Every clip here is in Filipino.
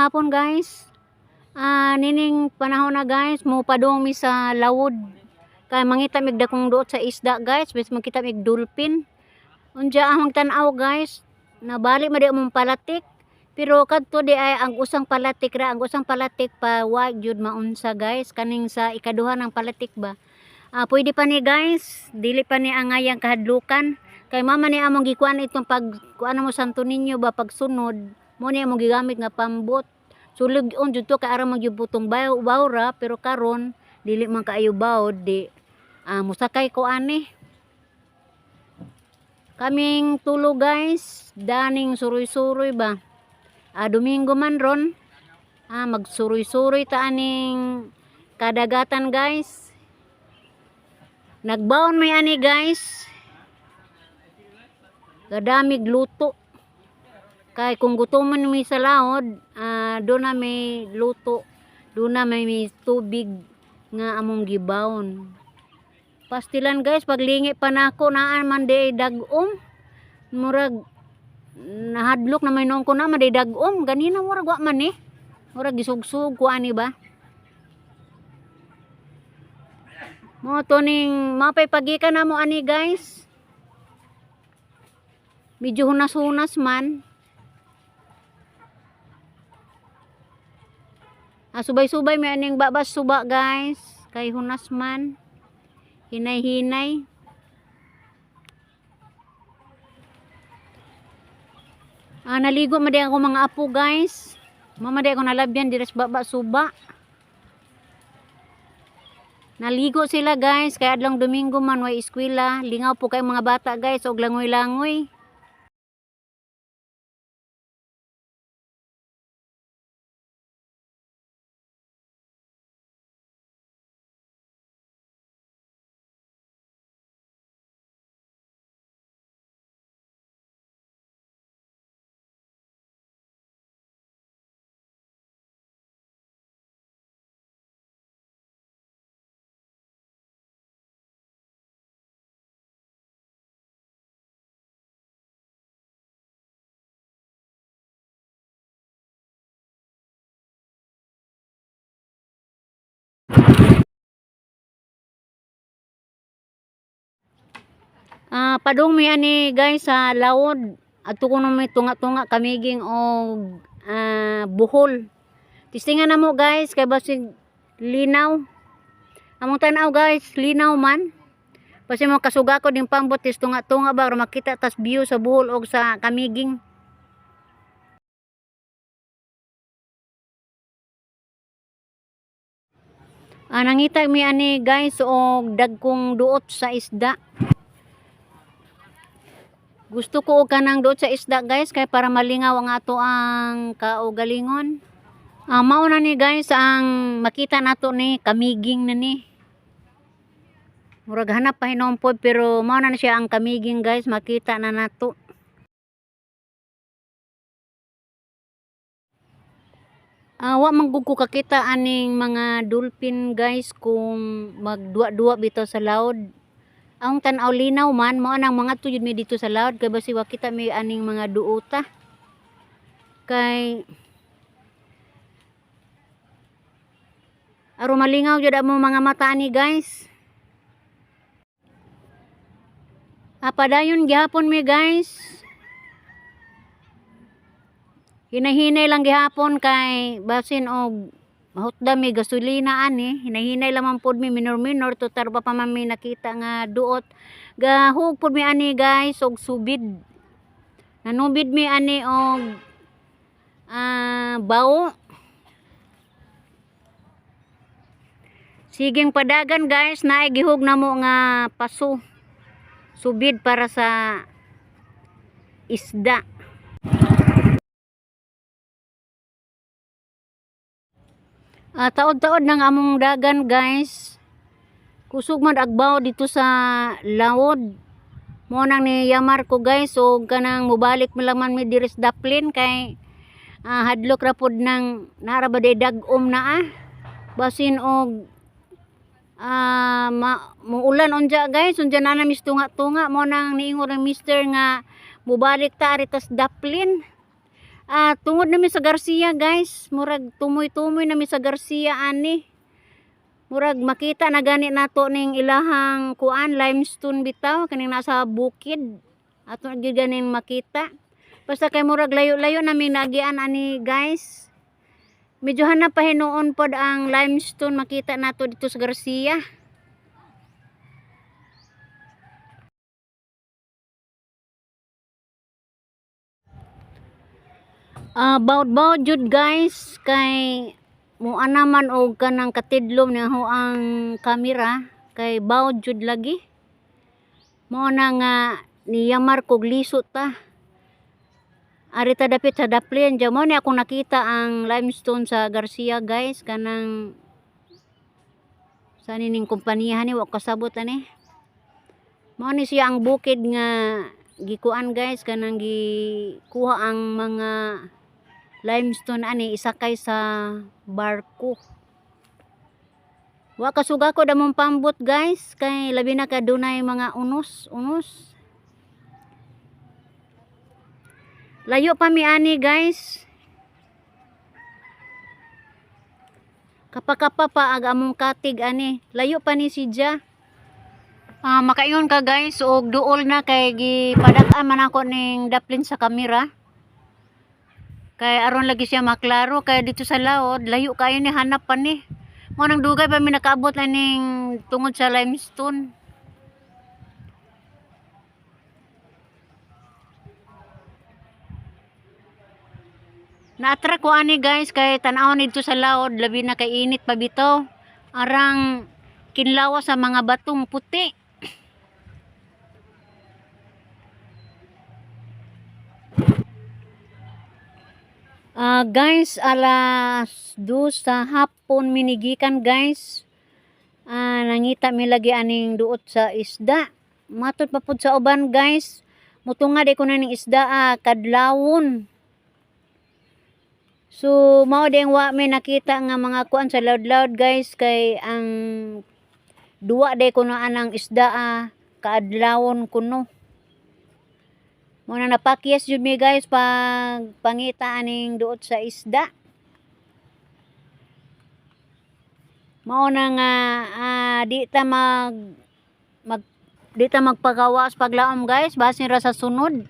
gihapon guys. Nining panahon na guys, mo padong mi sa lawod. Kay mangita mig dakong duot sa isda guys, bis makita mig dolphin. Unja ang tan-aw guys, nabalik ma di mong palatik. Pero kadto di ay ang usang palatik ra, ang usang palatik pa wa jud maunsa guys, kaning sa ikaduha ng palatik ba. Pwede pa ni guys, dili pa ni angayang kahadlukan. Kay mama ni among gikuan itong pag kuan mo Santo Niño ba pagsunod, mo ni among gigamit nga pambot. Sulog on jud to kay ara magyubutong bawra, pero karon dili man kaayo bawd di musakay ko ani. Kaming tulo guys, daning suroy-suroy ba. Domingo man ron. Magsuroy-suroy ta aning kadagatan guys. Nagbaon may ani guys. Gadamig luto. Kay kung gutomon mi sa laod, doon na may luto. Doon na may tubig nga among gibawon. Pastilan guys, paglingi pa nako naan man di dagom. Murag nahadlok na may noong ko na maday dagom. Ganina murag wa man eh. Murag gisugsug ko ani ba. Mo to ning mapay pagikan na mo ani guys. Medyo hunas-hunas man. Subay-subay may aning babas suba guys. Kay hunas man. Hinay-hinay. Naligo madi ako mga apo guys. Mamadi ako nalabyan dires baba suba. Naligo sila guys. Kaya adlang Domingo man way eskwela. Lingaw po kay mga bata guys. Og langoy-langoy. Padung mi ani guys sa lawod. Adto ko may tunga-tunga kamiging og buhol. Tistingan namo guys kay basig linaw. Among tan-aw guys, linaw man. Basi mo kasuga ko ding pambot tis tunga-tunga ba ro makita tas view sa buhol og sa kamiging. Nangita mi ani guys og dagkong duot sa isda. Gusto ko og kanang duot sa isda guys kay para malingaw ang ato ang kaugalingon. Mao na ni guys ang makita nato ni kamiging na ni. Murag hanap pa hinompod pero mao na siya ang kamiging guys, makita na nato. Wa man gud ko kakita aning mga dolphin guys kung magduwa-duwa bitaw sa laod. Ang tan-aw linaw man mao nang mga tuyod mi dito sa laod kay basi wa kita mi aning mga duota. Kay aro malingaw jud mo mga mata ni guys. Padayon gihapon mi guys. Hinahinay lang gihapon kay basin og mahutda mi gasolina ani. Hinahinay lang man pod mi minor-minor total pa man mi nakita nga duot. Gahug pod mi ani guys og subid. Nanubid mi ani og bao. Siging padagan guys, naay gihug namo nga paso. Subid para sa isda. Taod-taod nang among dagan guys. Kusog man agbaw dito sa lawod. Mo nang ni yamar ko guys og kanang mubalik mi lang man mi diri sa daplin kay hadlok ra pod nang narabaday dagom na basin og muulan unja guys, unja na mis tunga-tunga mo nang niingon ang mister nga mubalik ta ari tas daplin. Tungod namin sa Garcia guys, murag tumoy-tumoy namin sa Garcia ani. Murag makita na gani nato ning ilahang kuan limestone bitaw kaning nasa bukid. Ato gyud ganing makita. Basta kay murag layo-layo namin nagian ani guys. Medyo hanap pa hinuon pod ang limestone makita nato dito sa Garcia. Bawd-bawd jud guys kay muana man og kanang katidlom ni ho ang kamera kay bawd jud lagi. Mao na nga niyamar kog liso ta. Ari ta dapit sa Daplin, mo ni ako nakita ang limestone sa Garcia guys kanang sa nining kumpanya ni wa kasabot ani. Mao ni siya ang bukid nga gikuan guys kanang gikuha ang mga limestone ani isakay sa barko. Wa kasuga ko damong pambot guys kay labi na kadunay mga unos. Layo pa mi ani guys. Kapakapa pa ag among katig ani. Layo pa ni si Ja. Makaingon ka guys og duol na kay gipadak-an man ako ning Daplin sa kamera. Kay aron lagi siya maklaro kay dito sa laod layo kayo ni hanap pa ni. Mo nang dugay pa mi nakaabot na ning tungod sa limestone. Na-attract ko ani guys kay tan-aw nidto sa laod labi na kay init pa bitaw. Arang kinlawa sa mga batong puti. Guys, alas 2 sa hapon minigikan guys. Nangita mi lagi aning duot sa isda. Matud pa pud sa uban guys. Mutunga di ko na ning isda kadlawon. So mao ding wa may nakita nga mga kuan sa loud guys kay ang duwa day kuno anang isda kaadlawon kuno. Mo na napakyas jud mi guys pag pangita aning duot sa isda. Mao na nga di ta magpagawas paglaom guys basin ra sa sunod.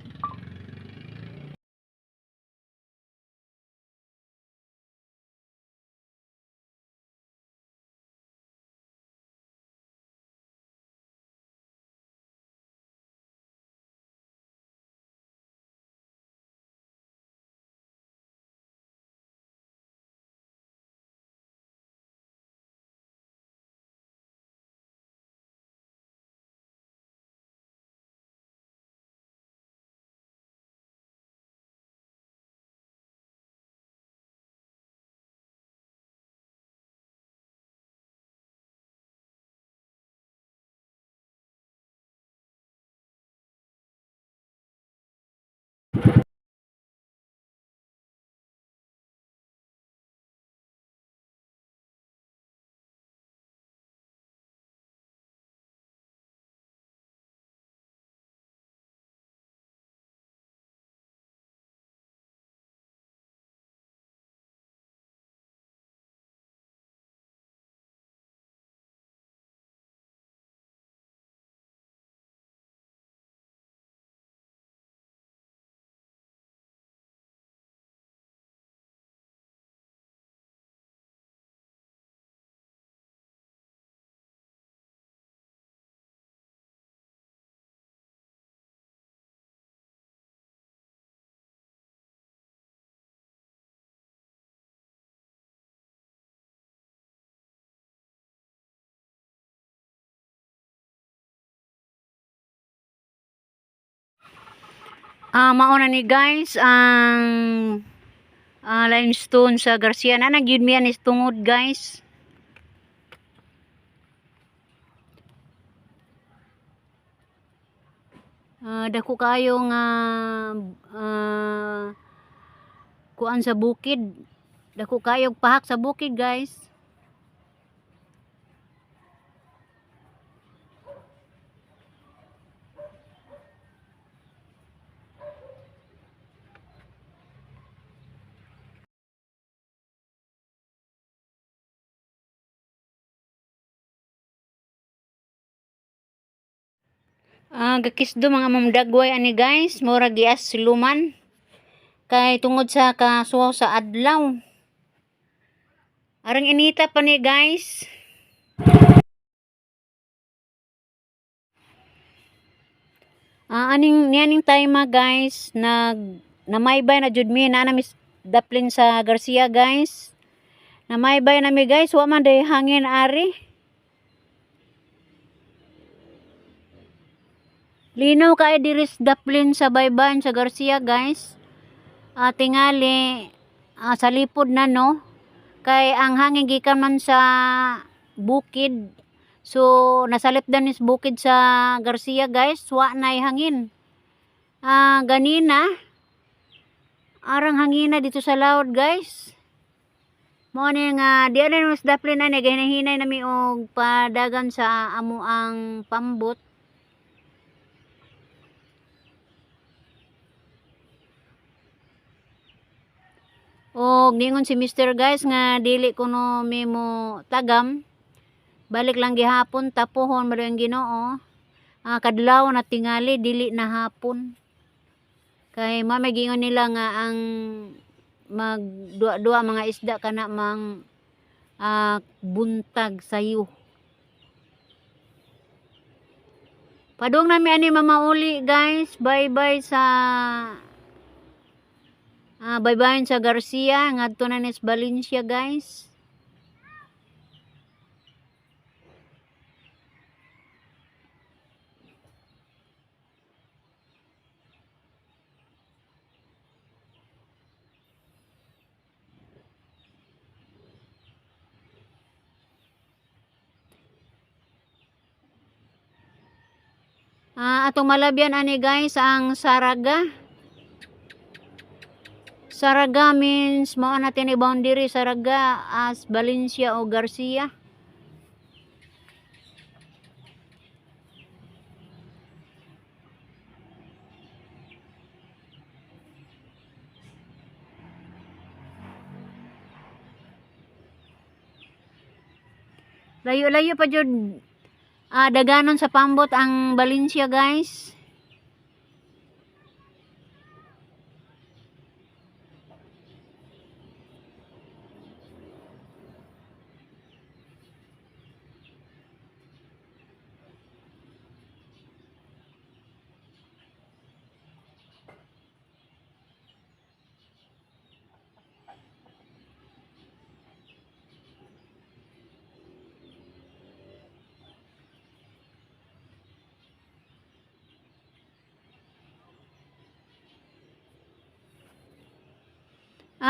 Mauna ni guys ang limestone sa Garcia na nagyud mi anis tungod guys. Dako kayo nga kuan sa bukid. Dako kayo pahak sa bukid guys. Gakisdo mga mamdagway ani guys, mura gias siluman. Kay tungod sa kasuwaw sa adlaw. Arang inita pa ni guys. Nianing time guys, namaybay na jud mi na Miss Daplin sa Garcia guys. Namaybay na mi guys, wa man day hangin ari. Linaw kay diris Daplin sa baybayin sa Garcia guys. Tingali sa lipod na no. Kay ang hangin gikan man sa bukid. So nasalip dan is bukid sa Garcia guys, wa nay hangin. Ganina arang hangina dito sa laod guys. Mo ni nga di na mas Daplin ani gahinahinay nami og padagan sa amo ang pambot. Og ningon si Mr. guys nga dili kuno mimo tagam. Balik lang gihapon tapuhon mo ang Ginoo. Kadlaw na tingali dili na hapon. Kay mamagingon nila nga ang magduwa-duwa mga isda kana mang buntag sayo. Padung nami ani mamauli guys. Bye-bye sa baybayin sa Garcia ngadto na nis Valencia guys. Atong malabyan ani guys ang Saraga. Saraga means mao natin ni boundary Saraga as Valencia o Garcia. Layo-layo pa jud daganon sa pambot ang Valencia guys.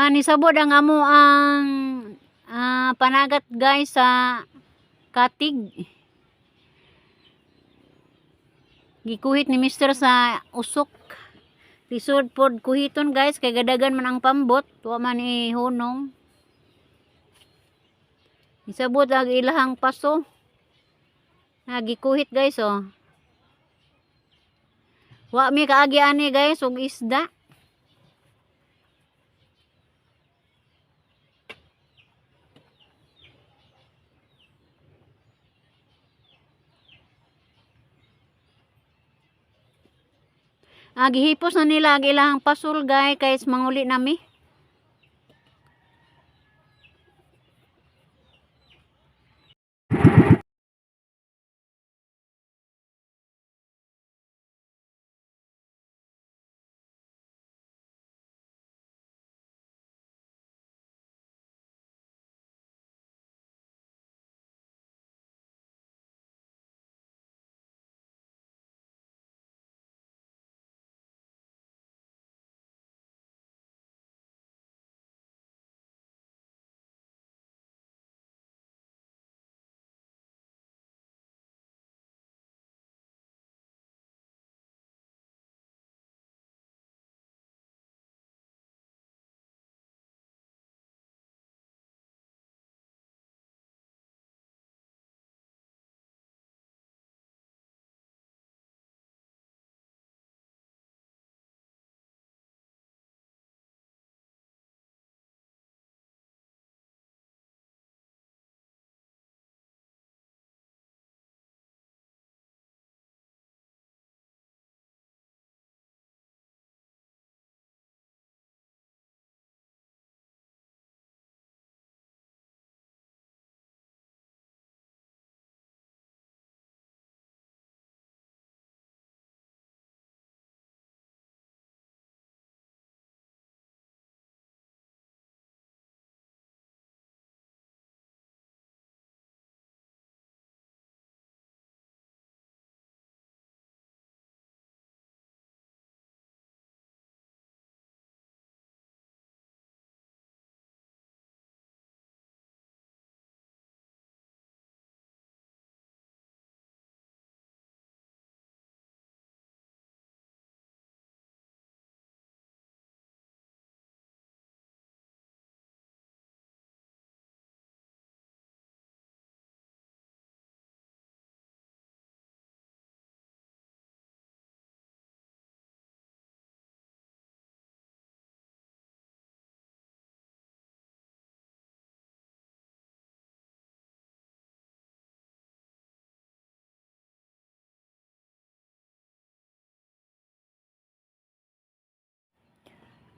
Nisabod ang amo ang panagat guys sa katig. Gikuhit ni Mr. sa usok. Lisod pod kuhiton guys kay gadagan man ang pambot, wa man ihunong. Nisabod ang ilahang paso. Gikuhit guys oh. Wa mi kaagi ani guys og isda. Gihipos na nila ang ilang pasul guys kay manguli nami.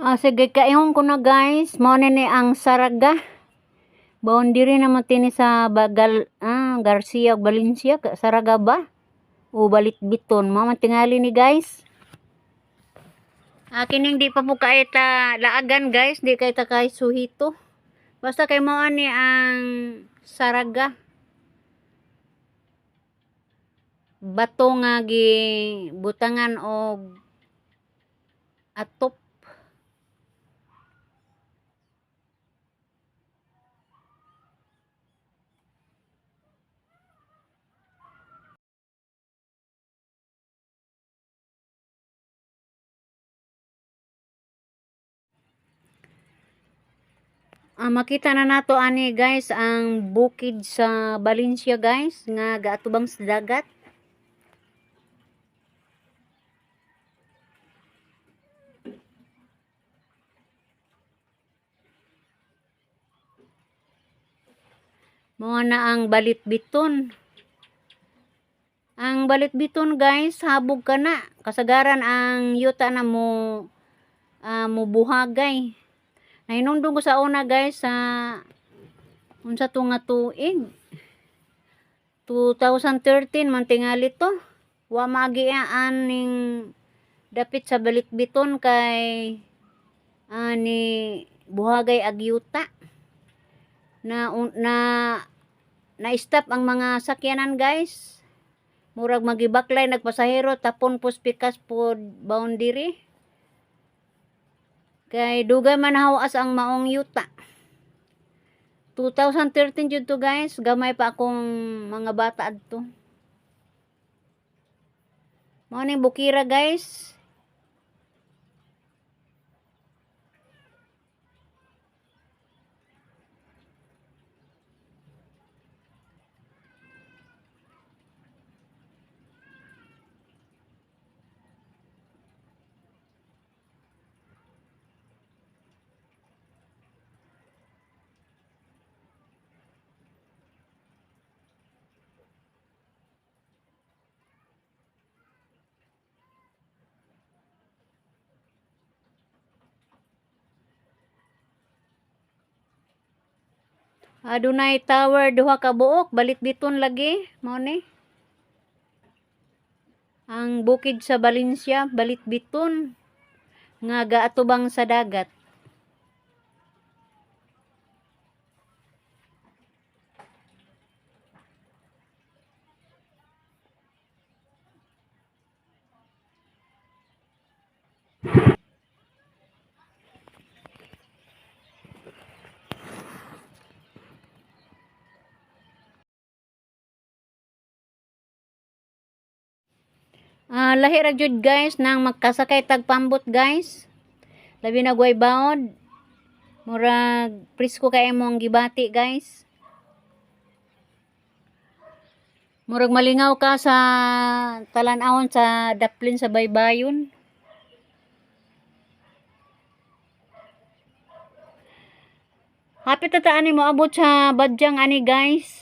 Sige kaingon ko na guys, mao na ni ang Saraga. Boundary naman tini sa Bagal, Garcia Valencia, Saraga ba? O Balitbiton, mao man tingali ni guys. Kining di pa po kay ta laagan guys, di kay ta kay suhito. Basta kay mao ni ang Saraga. Bato nga gi butangan og atop. Makita na nato ani guys ang bukid sa Valencia guys nga gaatubang sa dagat. Mao na ang Balitbiton. Ang Balitbiton guys, habog ka na. Kasagaran ang yuta na mo buhagay. Nahinungdong ko sa una guys sa unsa to nga tuig. 2013 man tingali to. Wa maagian ning dapit sa Balitbiton kay ani buhagay ag yuta. Na stop ang mga sakyanan guys. Murag magibaklay nagpasahero tapon puspikas po boundary. Kay dugay man hawas ang maong yuta. 2013 jud to guys, gamay pa akong mga bata adto. Mao ning bukira guys. Adunay tower duha ka buok, Balitbiton lagi, mao ni. Ang bukid sa Valencia, Balitbiton nga gaatubang sa dagat. Lahi ra jud guys nang magkasakay tag pambot guys. Labi na guay baod. Murag presko kay imong gibati guys. Murag malingaw ka sa talan-awon sa daplin sa baybayon. Hapit ta ani mo abot sa Badyang ani guys.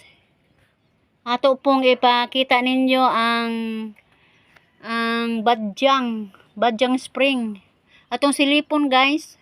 Ato pong ipakita ninyo ang Badyang Spring. Atong silipon guys.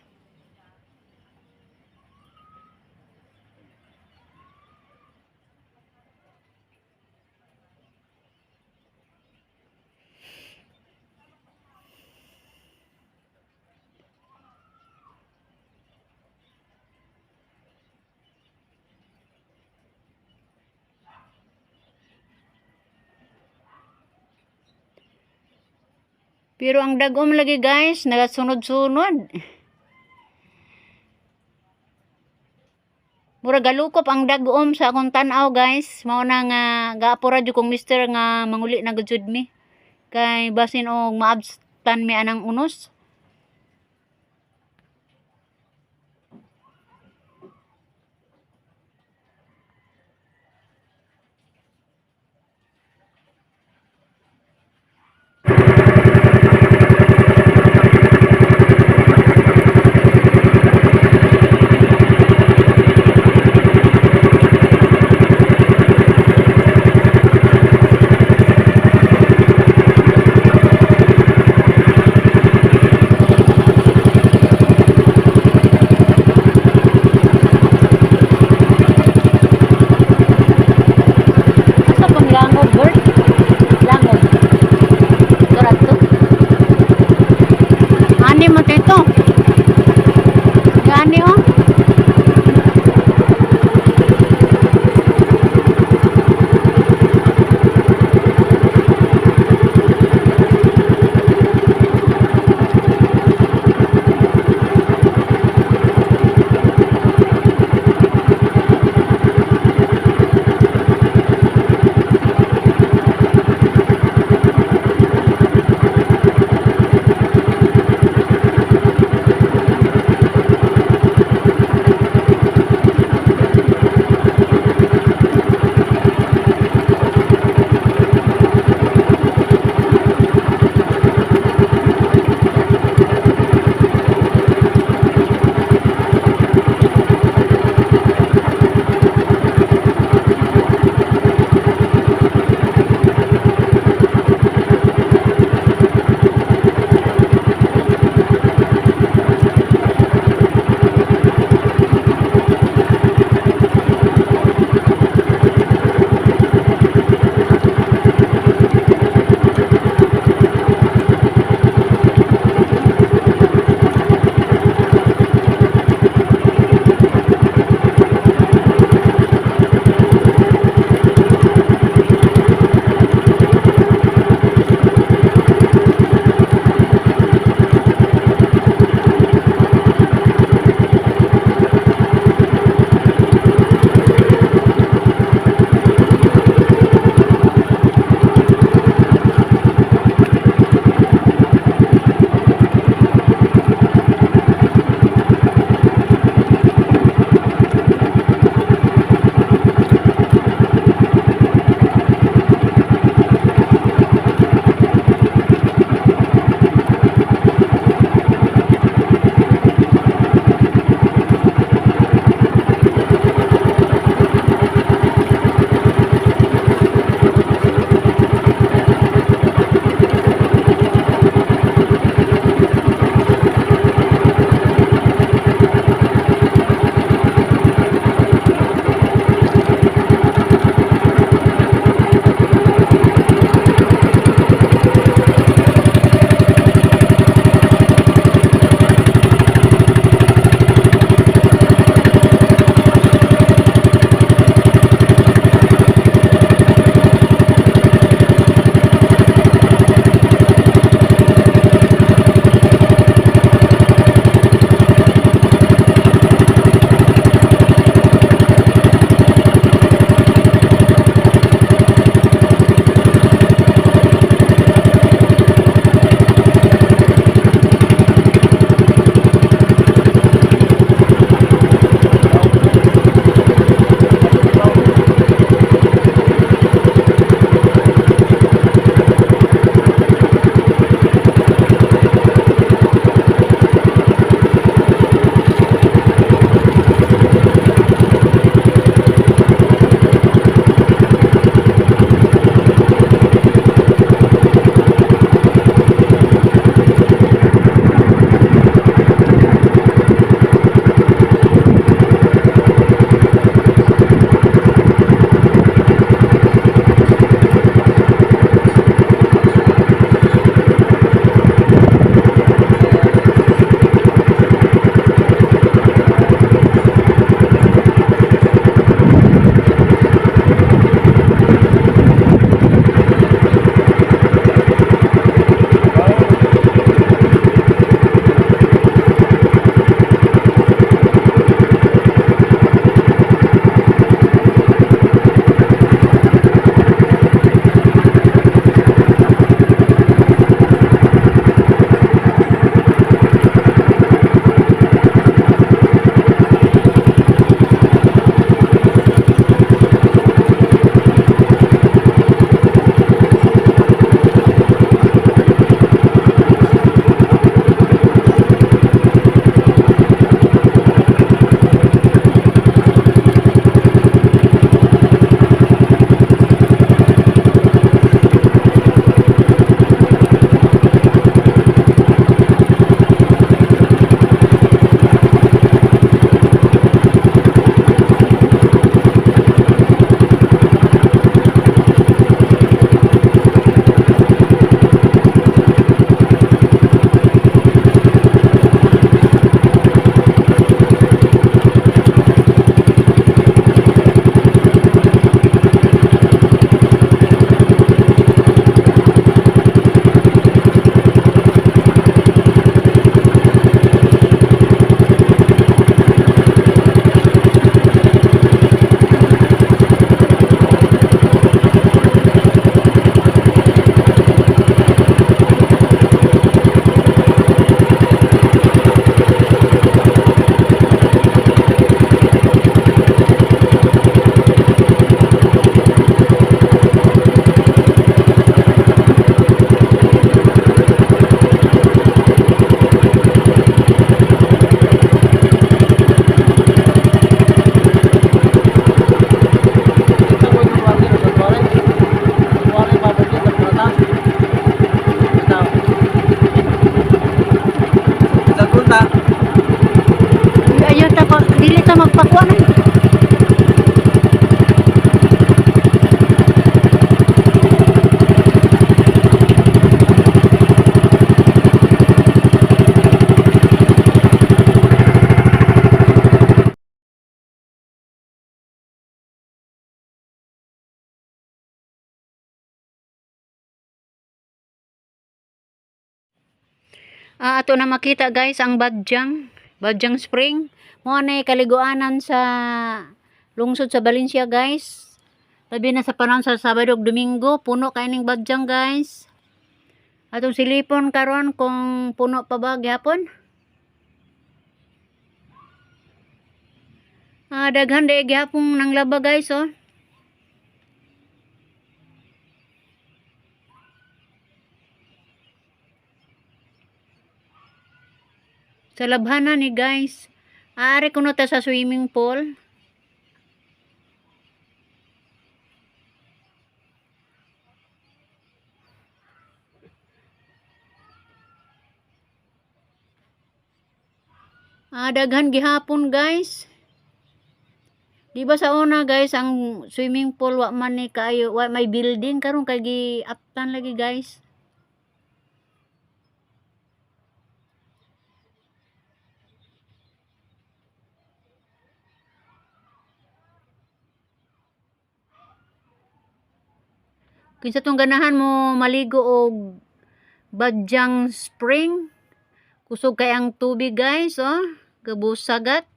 Pero ang dagom lagi guys, nagasunod-sunod. Mura galukop ang dagom sa akong tanaw guys. Mao na nga gaapura jud kong mister nga manguli na gud mi. Kay basin og maabstan mi anang unos. Ato na makita guys ang Badyang Spring. Mo na kaliguanan sa lungsod sa Valencia guys. Labi na sa panahon sa Sabado ug Domingo, puno kay ning Badyang guys. Atong silipon karon kung puno pa ba gyapon. Daghan day gyapon nang laba guys oh. Sa labhanan ni guys. Aari kuno ta sa swimming pool. Daghan gihapon guys. Di ba sa una guys ang swimming pool wa man ni kaayo, wa may building karon kay gi-aptan lagi guys. Kinsa tong ganahan mo maligo og Badyang Spring. Kusog kay ang tubig guys oh, gabusagat.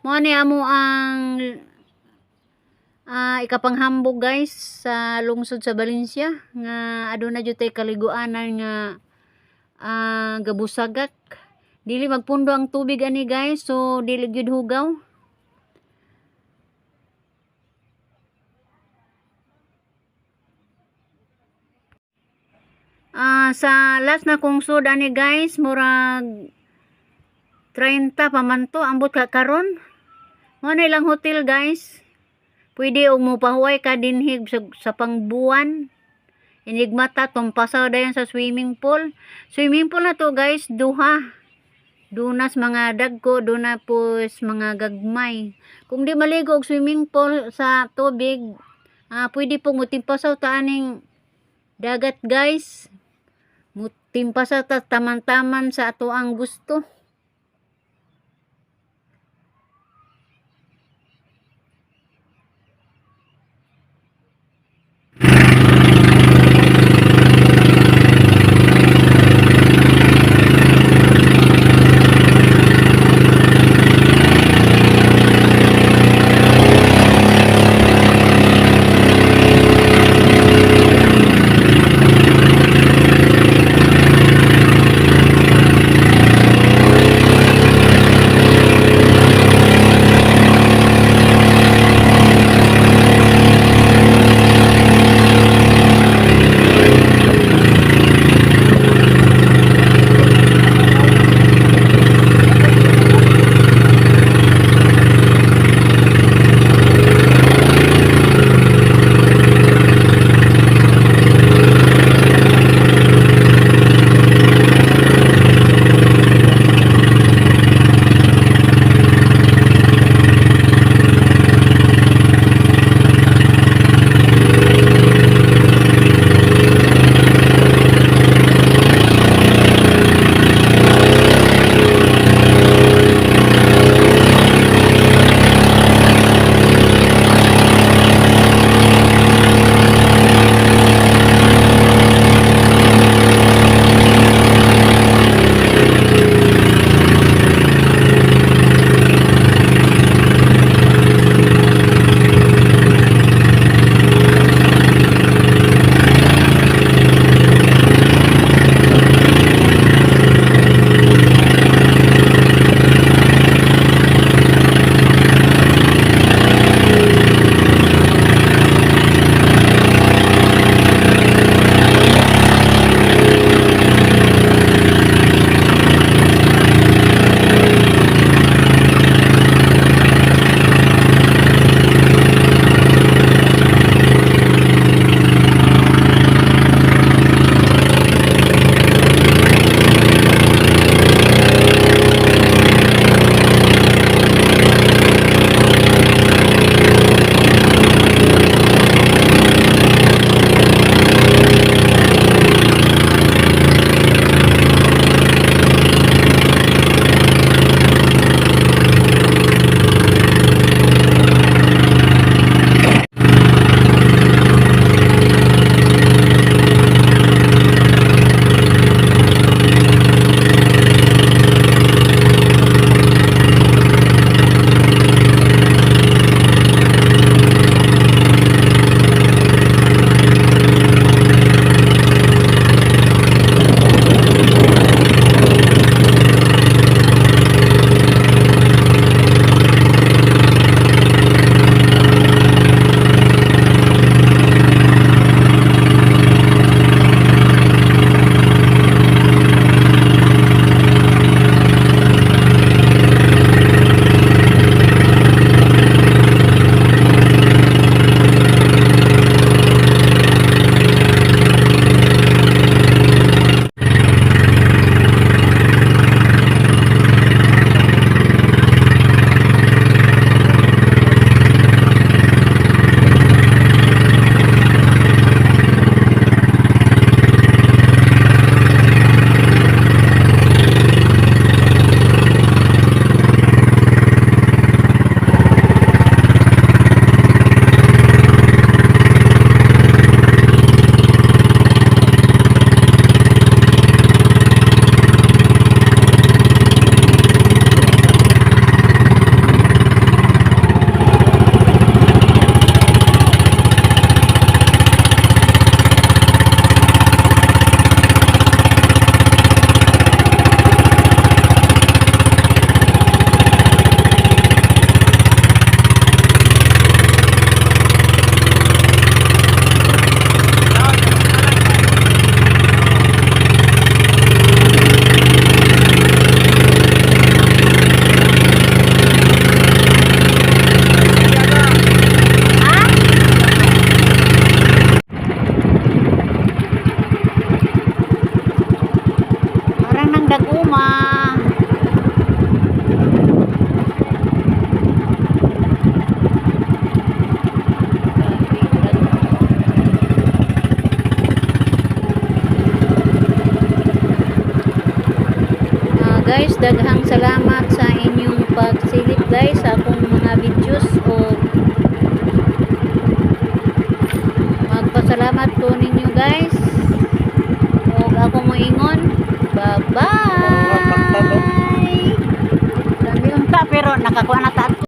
Mo ni amo ang ikapanghambog guys sa lungsod sa Valencia nga aduna jud tay kaliguanan nga gabusagat. Dili magpundo ang tubig ani guys, so dili gyud hugaw. Sa last na kong sud ani guys, murag 30 pa man to ambot ka karon. Mo na ilang hotel guys. Pwede og mo pahuway ka dinhig sa pangbuwan. Inigmata tumpasaw dayon sa swimming pool. Swimming pool na to guys, duha. Dunas mga dagko, duna pos mga gagmay. Kung di maligo og swimming pool sa tubig, pwede po mo timpasaw ta aning dagat guys. Mutimpasaw ta taman-taman sa ato ang gusto. guys, daghang salamat sa inyong pagsilip guys sa akong mga videos o magpasalamat ko ninyo guys. O ako mo ingon. Bye bye. Dami unta pero nakakuha na ta